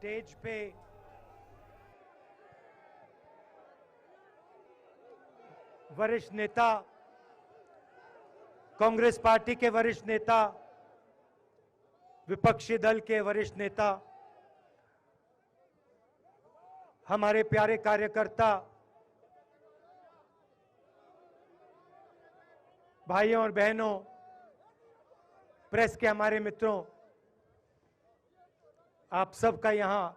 Stage पे वरिष्ठ नेता, कांग्रेस पार्टी के वरिष्ठ नेता, विपक्षी दल के वरिष्ठ नेता, हमारे प्यारे कार्यकर्ता, भाइयों और बहनों, प्रेस के हमारे मित्रों, आप सबका यहां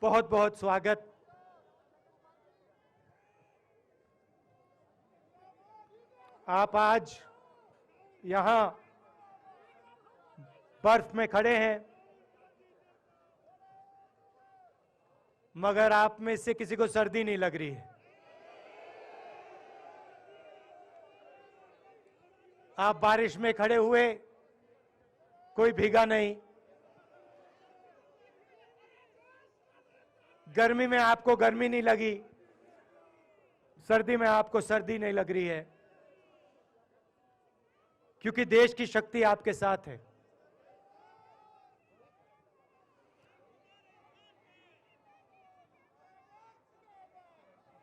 बहुत बहुत स्वागत। आप आज यहां बर्फ में खड़े हैं, मगर आप में से किसी को सर्दी नहीं लग रही है। आप बारिश में खड़े हुए, कोई भीगा नहीं। गर्मी में आपको गर्मी नहीं लगी, सर्दी में आपको सर्दी नहीं लग रही है, क्योंकि देश की शक्ति आपके साथ है।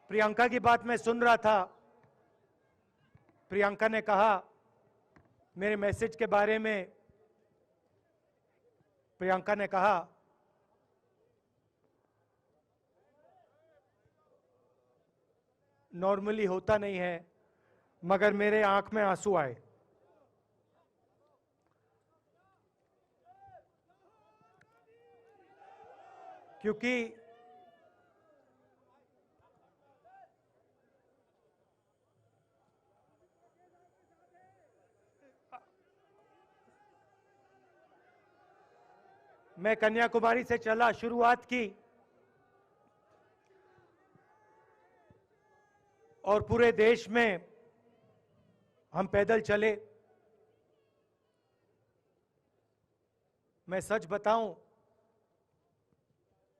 प्रियंका की बात मैं सुन रहा था। प्रियंका ने कहा मेरे मैसेज के बारे में, प्रियंका ने कहा नॉर्मली होता नहीं है, मगर मेरे आंख में आंसू आए। क्योंकि मैं कन्याकुमारी से चला, शुरुआत की और पूरे देश में हम पैदल चले। मैं सच बताऊं,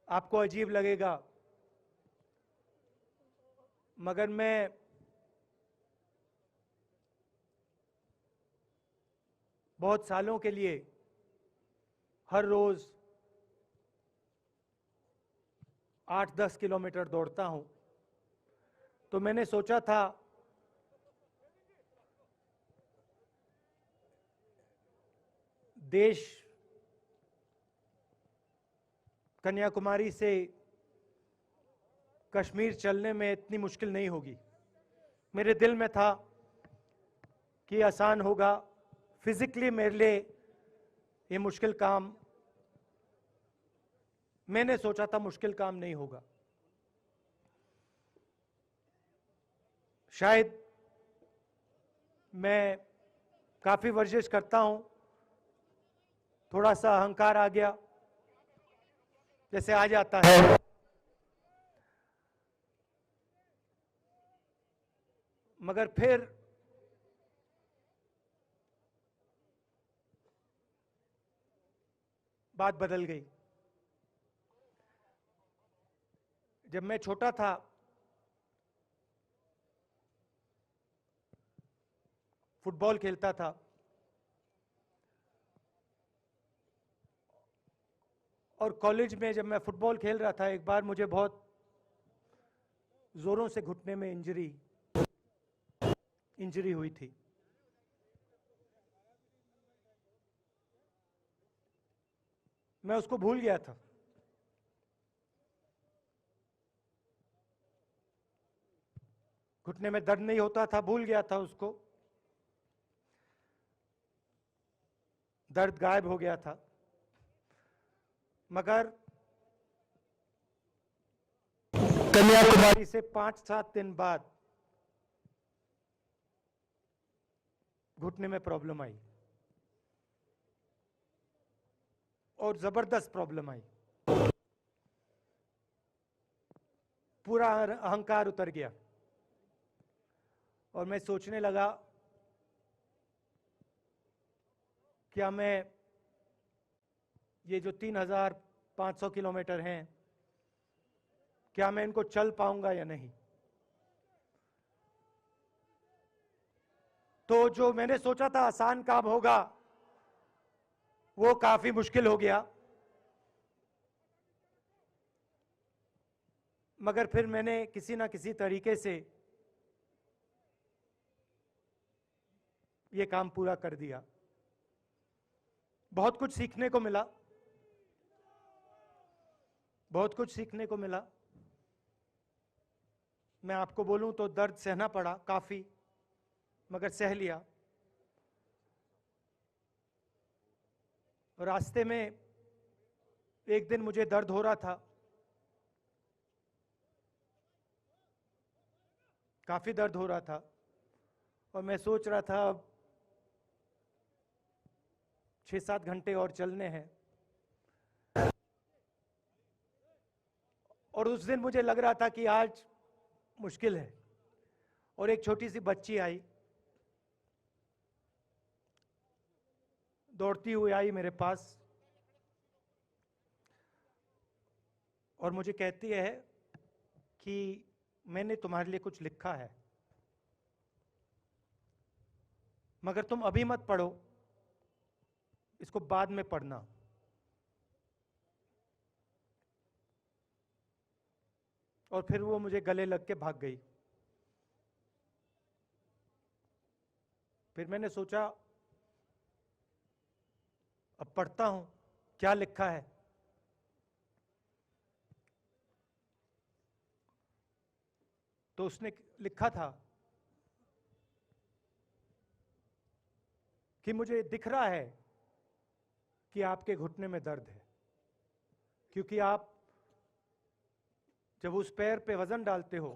आपको अजीब लगेगा, मगर मैं बहुत सालों के लिए हर रोज 8-10 किलोमीटर दौड़ता हूं। तो मैंने सोचा था देश कन्याकुमारी से कश्मीर चलने में इतनी मुश्किल नहीं होगी। मेरे दिल में था कि आसान होगा, फिजिकली मेरे लिए ये मुश्किल काम, मैंने सोचा था मुश्किल काम नहीं होगा। शायद मैं काफी वर्जिश करता हूं, थोड़ा सा अहंकार आ गया, जैसे आ जाता है। मगर फिर बात बदल गई। जब मैं छोटा था, फुटबॉल खेलता था, और कॉलेज में जब मैं फुटबॉल खेल रहा था, एक बार मुझे बहुत जोरों से घुटने में इंजरी हुई थी। मैं उसको भूल गया था। घुटने में दर्द नहीं होता था, भूल गया था उसको, दर्द गायब हो गया था। मगर कन्याकुमारी से 5-7 दिन बाद घुटने में प्रॉब्लम आई, और जबरदस्त प्रॉब्लम आई। पूरा अहंकार उतर गया, और मैं सोचने लगा क्या मैं ये जो 3,500 किलोमीटर हैं, क्या मैं इनको चल पाऊंगा या नहीं। तो जो मैंने सोचा था आसान काम होगा, वो काफी मुश्किल हो गया। मगर फिर मैंने किसी ना किसी तरीके से ये काम पूरा कर दिया। बहुत कुछ सीखने को मिला, बहुत कुछ सीखने को मिला। मैं आपको बोलूं तो दर्द सहना पड़ा काफी, मगर सह लिया। रास्ते में एक दिन मुझे दर्द हो रहा था, काफी दर्द हो रहा था, और मैं सोच रहा था अब 6-7 घंटे और चलने हैं। और उस दिन मुझे लग रहा था कि आज मुश्किल है। और एक छोटी सी बच्ची आई, दौड़ती हुई आई मेरे पास, और मुझे कहती है कि मैंने तुम्हारे लिए कुछ लिखा है, मगर तुम अभी मत पढ़ो, इसको बाद में पढ़ना। और फिर वो मुझे गले लग के भाग गई। फिर मैंने सोचा अब पढ़ता हूं क्या लिखा है। तो उसने लिखा था कि मुझे दिख रहा है कि आपके घुटने में दर्द है, क्योंकि आप जब उस पैर पे वजन डालते हो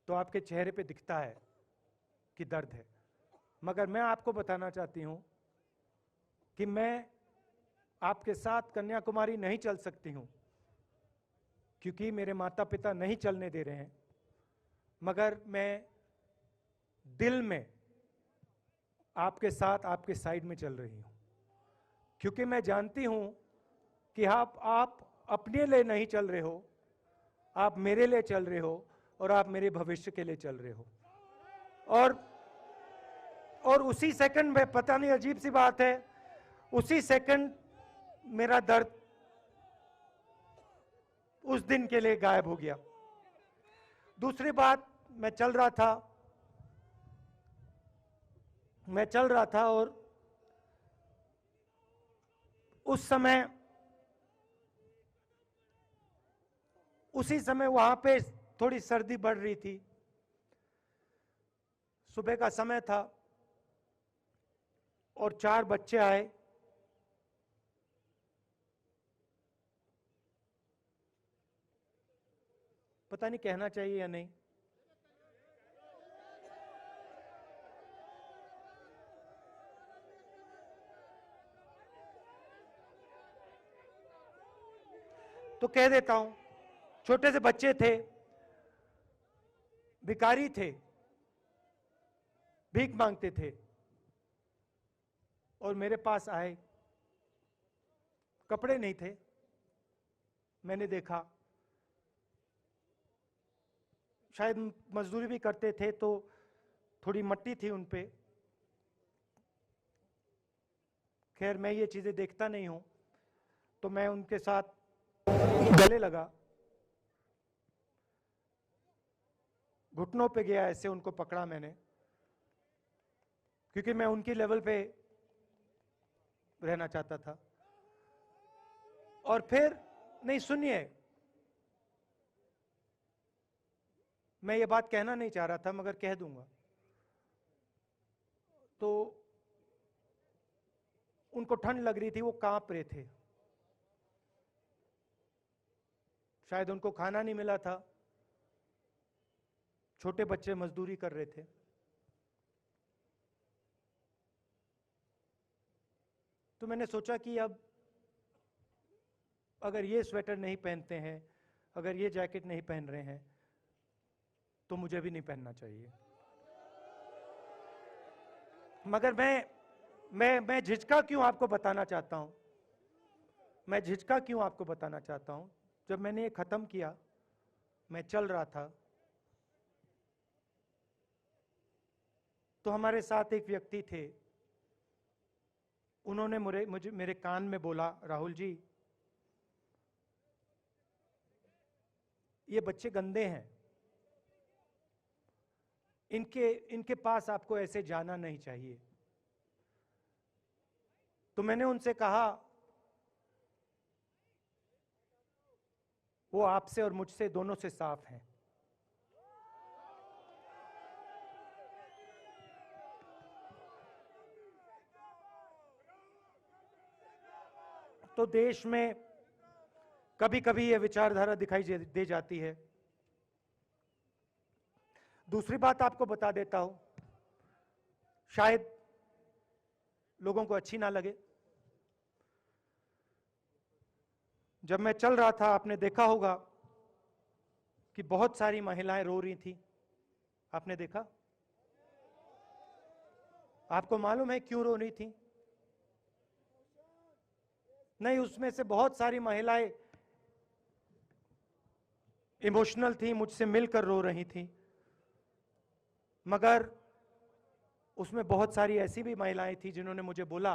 तो आपके चेहरे पे दिखता है कि दर्द है। मगर मैं आपको बताना चाहती हूं कि मैं आपके साथ कन्याकुमारी नहीं चल सकती हूं, क्योंकि मेरे माता पिता नहीं चलने दे रहे हैं। मगर मैं दिल में आपके साथ, आपके साइड में चल रही हूं, क्योंकि मैं जानती हूं कि आप अपने लिए नहीं चल रहे हो, आप मेरे लिए चल रहे हो, और आप मेरे भविष्य के लिए चल रहे हो। और उसी सेकंड में, पता नहीं अजीब सी बात है, उसी सेकंड मेरा दर्द उस दिन के लिए गायब हो गया। दूसरी बात, मैं चल रहा था और उसी समय वहां पे थोड़ी सर्दी बढ़ रही थी। सुबह का समय था और 4 बच्चे आए। पता नहीं कहना चाहिए या नहीं। तो कह देता हूं, छोटे से बच्चे थे, भिखारी थे, भीख मांगते थे, और मेरे पास आए। कपड़े नहीं थे, मैंने देखा, शायद मजदूरी भी करते थे तो थोड़ी मट्टी थी उन पे। खैर, मैं ये चीजें देखता नहीं हूं, तो मैं उनके साथ गले लगा, घुटनों पे गया, ऐसे उनको पकड़ा मैंने, क्योंकि मैं उनकी लेवल पे रहना चाहता था। और फिर, नहीं सुनिए, मैं ये बात कहना नहीं चाह रहा था मगर कह दूंगा। तो उनको ठंड लग रही थी, वो कांप रहे थे, शायद उनको खाना नहीं मिला था, छोटे बच्चे मजदूरी कर रहे थे। तो मैंने सोचा कि अब अगर ये स्वेटर नहीं पहनते हैं, अगर ये जैकेट नहीं पहन रहे हैं, तो मुझे भी नहीं पहनना चाहिए। मगर मैं झिझका क्यों आपको बताना चाहता हूं, मैं झिझका क्यों आपको बताना चाहता हूं। जब मैंने ये खत्म किया, मैं चल रहा था, तो हमारे साथ एक व्यक्ति थे, उन्होंने मुझे मेरे कान में बोला, राहुल जी ये बच्चे गंदे हैं, इनके पास आपको ऐसे जाना नहीं चाहिए। तो मैंने उनसे कहा, वो आपसे और मुझसे दोनों से साफ हैं। तो देश में कभी कभी ये विचारधारा दिखाई दे जाती है। दूसरी बात आपको बता देता हूं, शायद लोगों को अच्छी ना लगे। जब मैं चल रहा था, आपने देखा होगा कि बहुत सारी महिलाएं रो रही थी। आपने देखा? आपको मालूम है क्यों रो रही थी? नहीं, उसमें से बहुत सारी महिलाएं इमोशनल थी, मुझसे मिलकर रो रही थी। मगर उसमें बहुत सारी ऐसी भी महिलाएं थी जिन्होंने मुझे बोला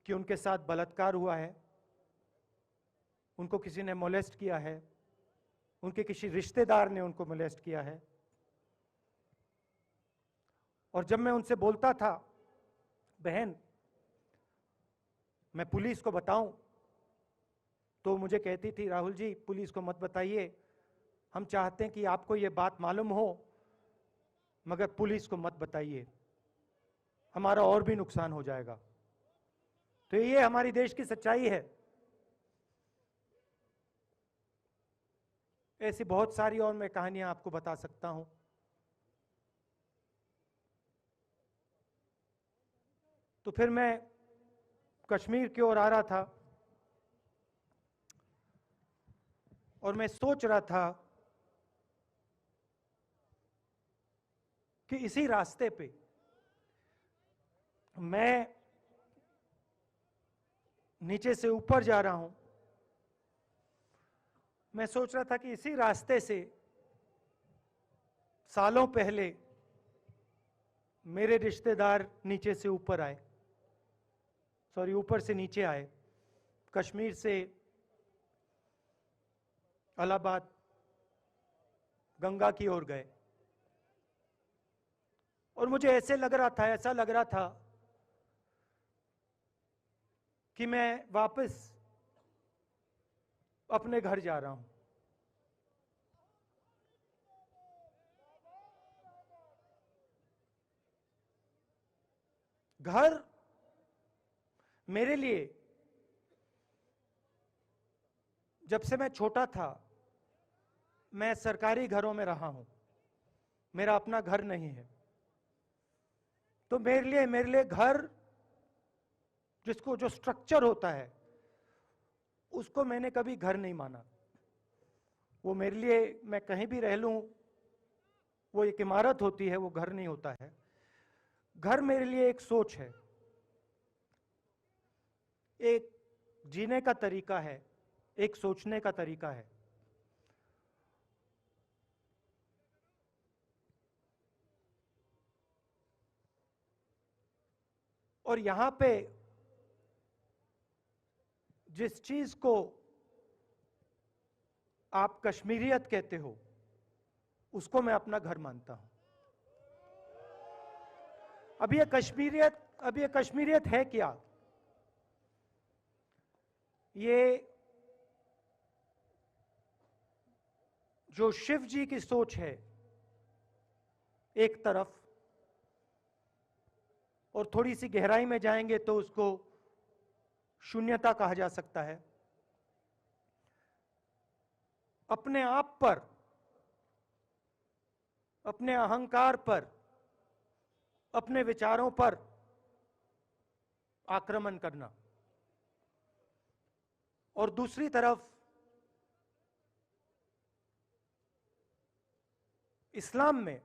कि उनके साथ बलात्कार हुआ है, उनको किसी ने मोलेस्ट किया है, उनके किसी रिश्तेदार ने उनको मोलेस्ट किया है। और जब मैं उनसे बोलता था, बहन मैं पुलिस को बताऊं, तो मुझे कहती थी, राहुल जी पुलिस को मत बताइए, हम चाहते हैं कि आपको ये बात मालूम हो, मगर पुलिस को मत बताइए, हमारा और भी नुकसान हो जाएगा। तो ये हमारी देश की सच्चाई है। ऐसी बहुत सारी और मैं कहानियां आपको बता सकता हूं। तो फिर मैं कश्मीर की ओर आ रहा था और मैं सोच रहा था कि इसी रास्ते पे मैं नीचे से ऊपर जा रहा हूं। मैं सोच रहा था कि इसी रास्ते से सालों पहले मेरे रिश्तेदार नीचे से ऊपर आए, सॉरी ऊपर से नीचे आए, कश्मीर से इलाहाबाद गंगा की ओर गए। और मुझे ऐसा लग रहा था कि मैं वापस अपने घर जा रहा हूं। घर मेरे लिए, जब से मैं छोटा था, मैं सरकारी घरों में रहा हूं, मेरा अपना घर नहीं है। तो मेरे लिए घर, जिसको जो स्ट्रक्चर होता है, उसको मैंने कभी घर नहीं माना। वो मेरे लिए, मैं कहीं भी रह लूं, वो एक इमारत होती है, वो घर नहीं होता है। घर मेरे लिए एक सोच है, एक जीने का तरीका है, एक सोचने का तरीका है। और यहां पे जिस चीज को आप कश्मीरियत कहते हो, उसको मैं अपना घर मानता हूं। अब ये कश्मीरियत है क्या? ये जो शिव जी की सोच है एक तरफ, और थोड़ी सी गहराई में जाएंगे तो उसको शून्यता कहा जा सकता है। अपने आप पर, अपने अहंकार पर, अपने विचारों पर आक्रमण करना। और दूसरी तरफ इस्लाम में,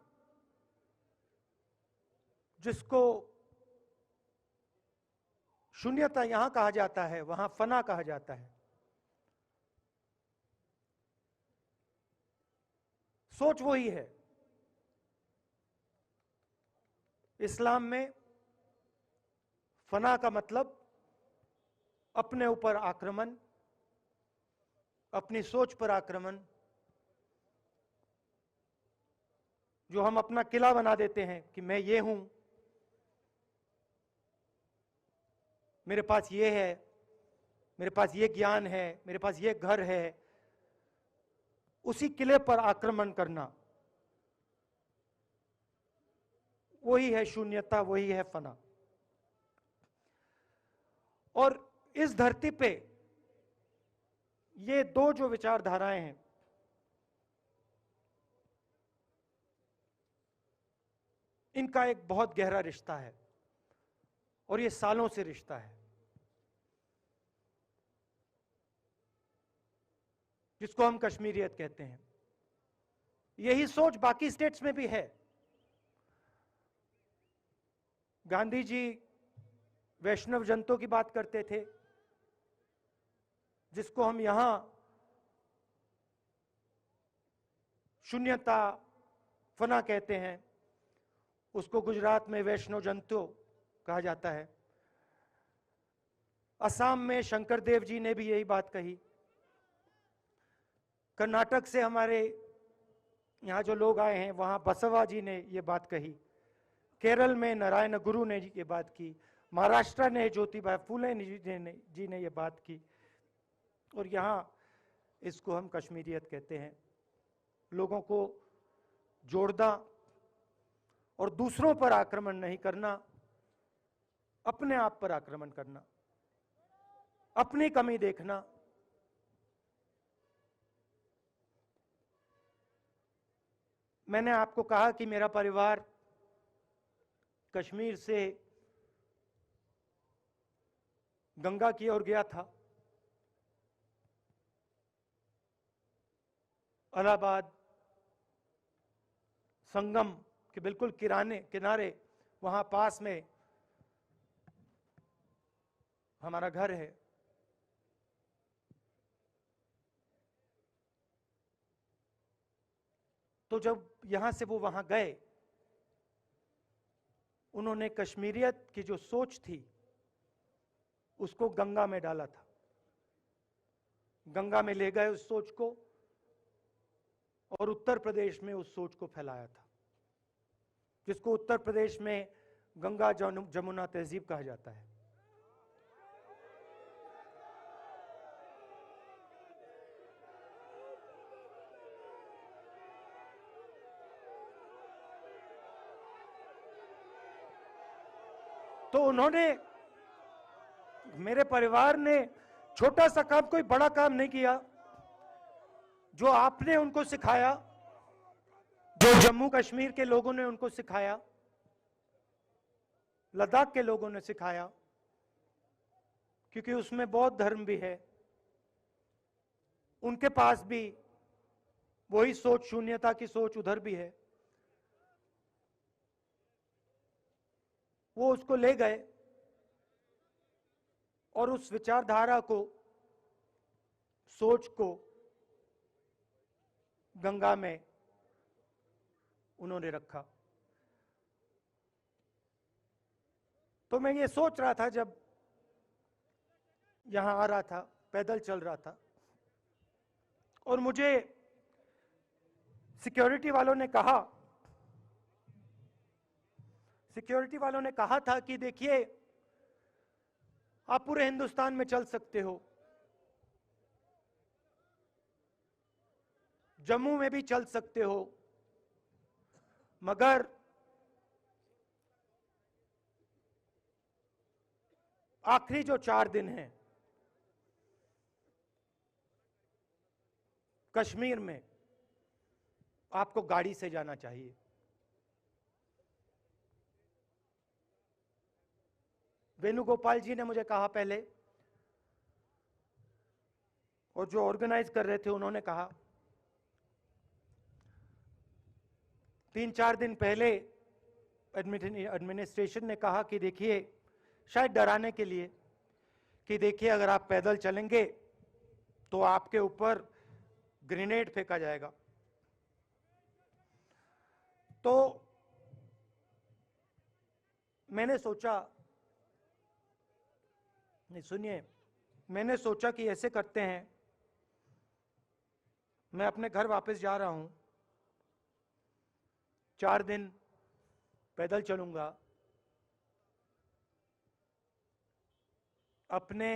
जिसको शून्यता यहां कहा जाता है, वहां फना कहा जाता है। सोच वही है। इस्लाम में फना का मतलब अपने ऊपर आक्रमण, अपनी सोच पर आक्रमण, जो हम अपना किला बना देते हैं कि मैं ये हूं, मेरे पास ये है, मेरे पास ये ज्ञान है, मेरे पास ये घर है, उसी किले पर आक्रमण करना, वही है शून्यता, वही है फना। और इस धरती पे ये दो जो विचारधाराएं हैं, इनका एक बहुत गहरा रिश्ता है और ये सालों से रिश्ता है, जिसको हम कश्मीरियत कहते हैं। यही सोच बाकी स्टेट्स में भी है। गांधी जी वैष्णव जनतों की बात करते थे, जिसको हम यहां शून्यता, फना कहते हैं, उसको गुजरात में वैष्णव जनतो कहा जाता है। असम में शंकर देव जी ने भी यही बात कही। कर्नाटक से हमारे यहां जो लोग आए हैं, वहां बसवा जी ने यह बात कही। केरल में नारायण गुरु ने ये बात की। महाराष्ट्र ने ज्योतिबा फूले जी ने ये बात की। और यहां इसको हम कश्मीरियत कहते हैं। लोगों को जोड़ना और दूसरों पर आक्रमण नहीं करना, अपने आप पर आक्रमण करना, अपनी कमी देखना। मैंने आपको कहा कि मेरा परिवार कश्मीर से गंगा की ओर गया था। इलाहाबाद संगम के बिल्कुल किनारे वहां पास में हमारा घर है। तो जब यहां से वो वहां गए, उन्होंने कश्मीरियत की जो सोच थी उसको गंगा में डाला था। गंगा में ले गए उस सोच को और उत्तर प्रदेश में उस सोच को फैलाया था, जिसको उत्तर प्रदेश में गंगा जमुना तहजीब कहा जाता है। तो उन्होंने, मेरे परिवार ने छोटा सा काम, कोई बड़ा काम नहीं किया। जो आपने उनको सिखाया, जो जम्मू कश्मीर के लोगों ने उनको सिखाया, लद्दाख के लोगों ने सिखाया, क्योंकि उसमें बौद्ध धर्म भी है, उनके पास भी वही सोच, शून्यता की सोच उधर भी है। वो उसको ले गए और उस विचारधारा को, सोच को गंगा में उन्होंने रखा। तो मैं ये सोच रहा था, जब यहां आ रहा था, पैदल चल रहा था, और मुझे सिक्योरिटी वालों ने कहा था कि देखिए, आप पूरे हिंदुस्तान में चल सकते हो, जम्मू में भी चल सकते हो, मगर आखिरी जो 4 दिन हैं कश्मीर में, आपको गाड़ी से जाना चाहिए। वेणुगोपाल जी ने मुझे कहा पहले, और जो ऑर्गेनाइज कर रहे थे उन्होंने कहा। 3-4 दिन पहले एडमिनिस्ट्रेशन ने कहा कि देखिए, शायद डराने के लिए, कि देखिए अगर आप पैदल चलेंगे तो आपके ऊपर ग्रेनेड फेंका जाएगा। तो मैंने सोचा नहीं सुनिए, मैंने सोचा कि ऐसे करते हैं, मैं अपने घर वापस जा रहा हूं, 4 दिन पैदल चलूंगा, अपने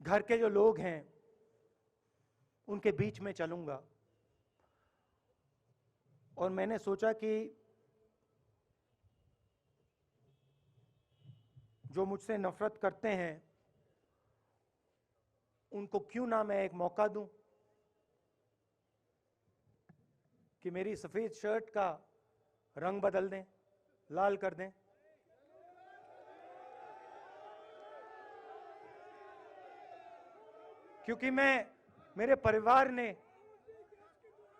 घर के जो लोग हैं उनके बीच में चलूंगा, और मैंने सोचा कि जो मुझसे नफरत करते हैं उनको क्यों ना मैं एक मौका दूं कि मेरी सफेद शर्ट का रंग बदल दें, लाल कर दें। क्योंकि मेरे परिवार ने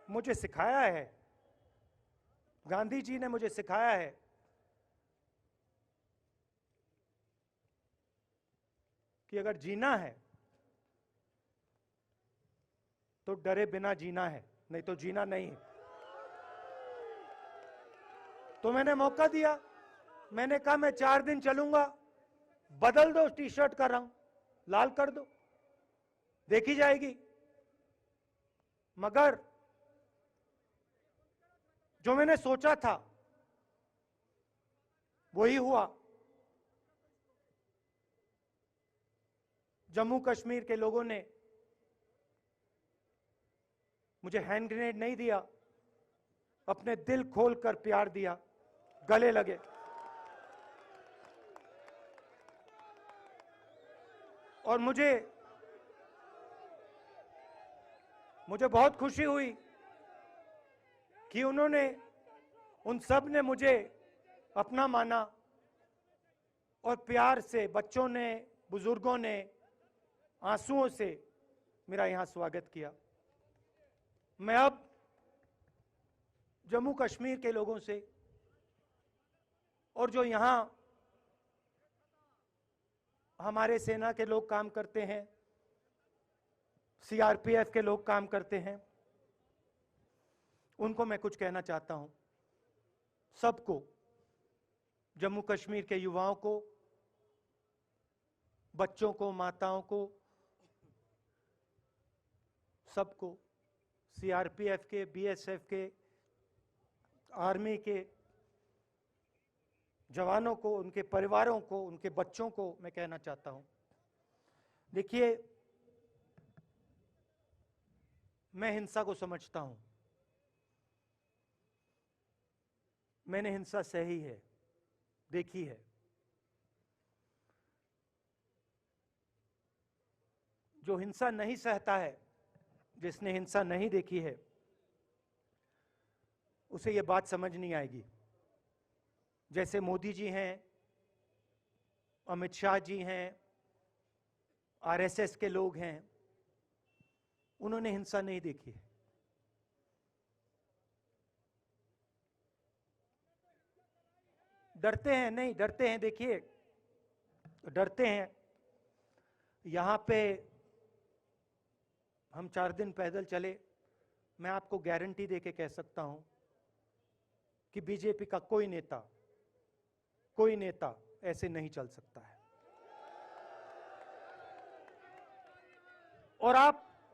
मुझे सिखाया है, गांधी जी ने मुझे सिखाया है कि अगर जीना है तो डरे बिना जीना है, नहीं तो जीना नहीं है। तो मैंने मौका दिया, मैंने कहा मैं 4 दिन चलूंगा, बदल दो टी शर्ट का रंग, लाल कर दो, देखी जाएगी। मगर जो मैंने सोचा था वही हुआ। जम्मू कश्मीर के लोगों ने मुझे हैंड ग्रेनेड नहीं दिया, अपने दिल खोलकर प्यार दिया, गले लगे। और मुझे बहुत खुशी हुई कि उन सब ने मुझे अपना माना, और प्यार से बच्चों ने, बुजुर्गों ने आंसुओं से मेरा यहां स्वागत किया। मैं अब जम्मू कश्मीर के लोगों से, और जो यहां हमारे सेना के लोग काम करते हैं, सीआरपीएफ के लोग काम करते हैं, उनको मैं कुछ कहना चाहता हूं। सबको, जम्मू कश्मीर के युवाओं को, बच्चों को, माताओं को, सबको, सीआरपीएफ के, बीएसएफ के, आर्मी के जवानों को, उनके परिवारों को, उनके बच्चों को मैं कहना चाहता हूं, देखिए, मैं हिंसा को समझता हूं, मैंने हिंसा सही है, देखी है। जो हिंसा नहीं सहता है, जिसने हिंसा नहीं देखी है, उसे यह बात समझ नहीं आएगी। जैसे मोदी जी हैं, अमित शाह जी हैं, आरएसएस के लोग हैं, उन्होंने हिंसा नहीं देखी है। डरते हैं, नहीं डरते हैं, देखिए डरते हैं। यहां पे हम 4 दिन पैदल चले, मैं आपको गारंटी देके कह सकता हूं कि बीजेपी का कोई नेता ऐसे नहीं चल सकता है।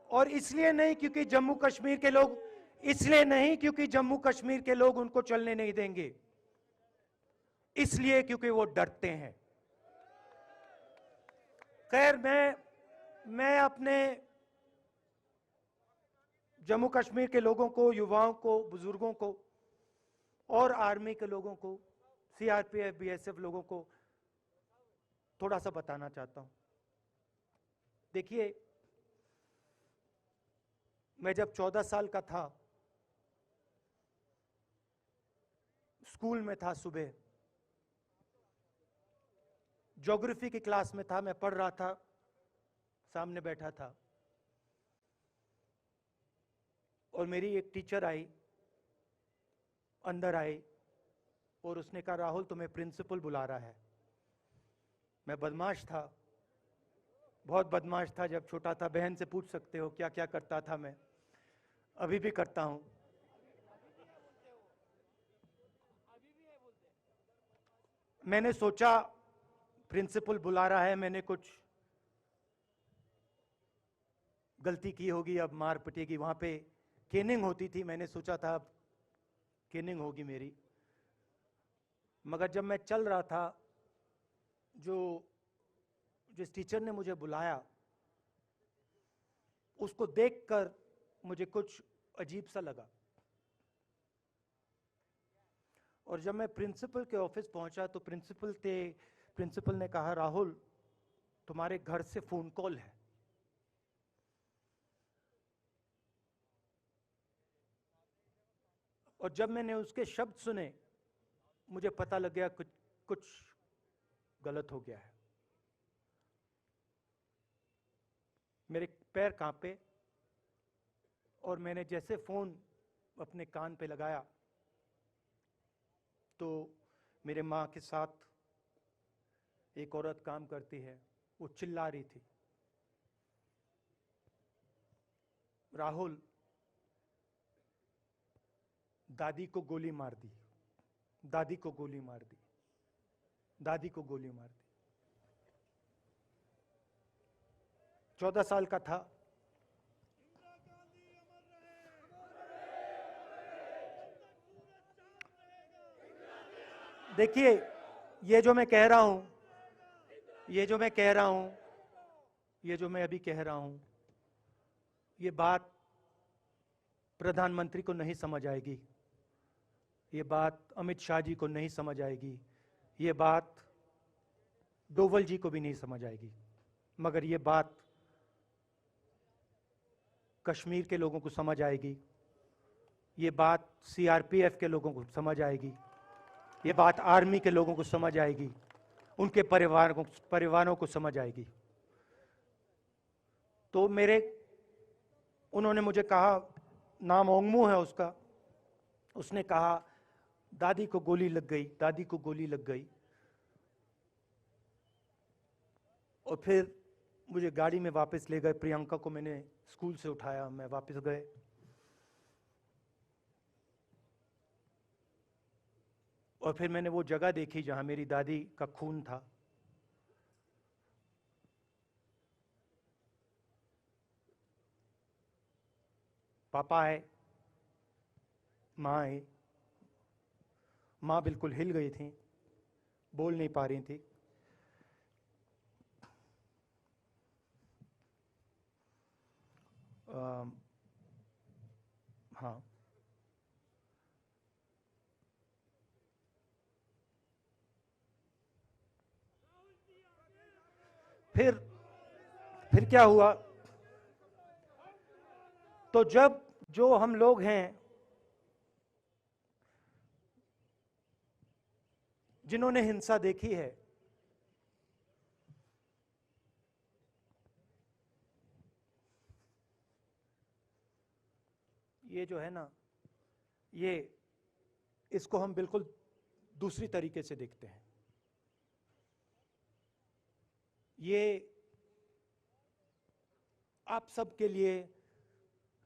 और इसलिए नहीं क्योंकि जम्मू कश्मीर के लोग, इसलिए नहीं क्योंकि जम्मू कश्मीर के लोग उनको चलने नहीं देंगे, इसलिए क्योंकि वो डरते हैं। खैर, मैं अपने जम्मू कश्मीर के लोगों को, युवाओं को, बुजुर्गों को, और आर्मी के लोगों को, सीआरपीएफ, बीएसएफ लोगों को थोड़ा सा बताना चाहता हूं। देखिए, मैं जब 14 साल का था, स्कूल में था, सुबह ज्योग्राफी की क्लास में था, मैं पढ़ रहा था, सामने बैठा था, और मेरी एक टीचर आई, अंदर आई, और उसने कहा, राहुल तुम्हें प्रिंसिपल बुला रहा है। मैं बदमाश था, बहुत बदमाश था जब छोटा था, बहन से पूछ सकते हो क्या क्या करता था मैं, अभी भी करता हूं। मैंने सोचा प्रिंसिपल बुला रहा है, मैंने कुछ गलती की होगी, अब मार पिटेगी। वहां पे केनिंग होती थी, मैंने सोचा था अब केनिंग होगी मेरी। मगर जब मैं चल रहा था, जो जिस टीचर ने मुझे बुलाया उसको देखकर मुझे कुछ अजीब सा लगा। और जब मैं प्रिंसिपल के ऑफिस पहुंचा तो प्रिंसिपल ने कहा, राहुल तुम्हारे घर से फोन कॉल है। और जब मैंने उसके शब्द सुने मुझे पता लग गया कुछ गलत हो गया है। मेरे पैर कांपे और मैंने जैसे फोन अपने कान पे लगाया तो मेरे मां के साथ एक औरत काम करती है, वो चिल्ला रही थी, राहुल दादी को गोली मार दी, दादी को गोली मार दी, दादी को गोली मार दी। 14 साल का था। देखिए, ये जो मैं कह रहा हूं, ये जो मैं कह रहा हूं, ये जो मैं अभी कह रहा हूं, ये बात प्रधानमंत्री को नहीं समझ आएगी, ये बात अमित शाह जी को नहीं समझ आएगी, ये बात डोवल जी को भी नहीं समझ आएगी, मगर ये बात कश्मीर के लोगों को समझ आएगी, ये बात सीआरपीएफ के लोगों को समझ आएगी, ये बात आर्मी के लोगों को समझ आएगी, उनके परिवारों को समझ आएगी। तो उन्होंने मुझे कहा, नाम ओंगमू है उसका, उसने कहा दादी को गोली लग गई, दादी को गोली लग गई। और फिर मुझे गाड़ी में वापस ले गए, प्रियंका को मैंने स्कूल से उठाया, मैं वापस गए। और फिर मैंने वो जगह देखी जहां मेरी दादी का खून था। पापा आए, माँ आई, माँ बिल्कुल हिल गई थी, बोल नहीं पा रही थी। हाँ, फिर क्या हुआ, तो जब जो हम लोग हैं जिन्होंने हिंसा देखी है, ये जो है ना, ये इसको हम बिल्कुल दूसरी तरीके से देखते हैं। ये आप सबके लिए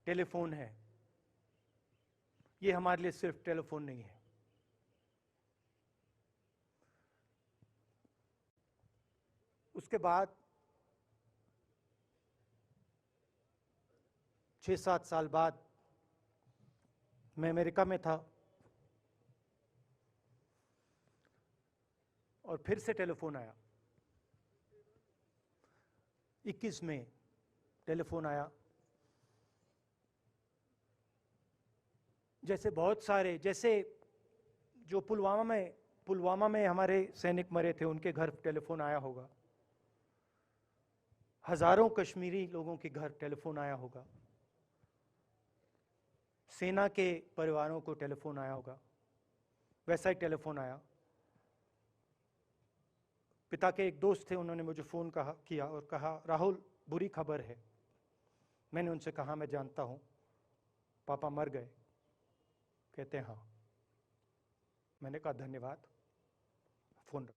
टेलीफोन है, ये हमारे लिए सिर्फ टेलीफोन नहीं है। उसके बाद 6-7 साल बाद मैं अमेरिका में था और फिर से टेलीफोन आया। 21 में टेलीफोन आया। जैसे बहुत सारे, जैसे जो पुलवामा में हमारे सैनिक मरे थे, उनके घर टेलीफोन आया होगा। हजारों कश्मीरी लोगों के घर टेलीफोन आया होगा। सेना के परिवारों को टेलीफोन आया होगा। वैसा ही टेलीफोन आया। पिता के एक दोस्त थे, उन्होंने मुझे फोन किया और कहा, राहुल बुरी खबर है। मैंने उनसे कहा, मैं जानता हूं, पापा मर गए। कहते हैं हाँ। मैंने कहा धन्यवाद, फोन रख।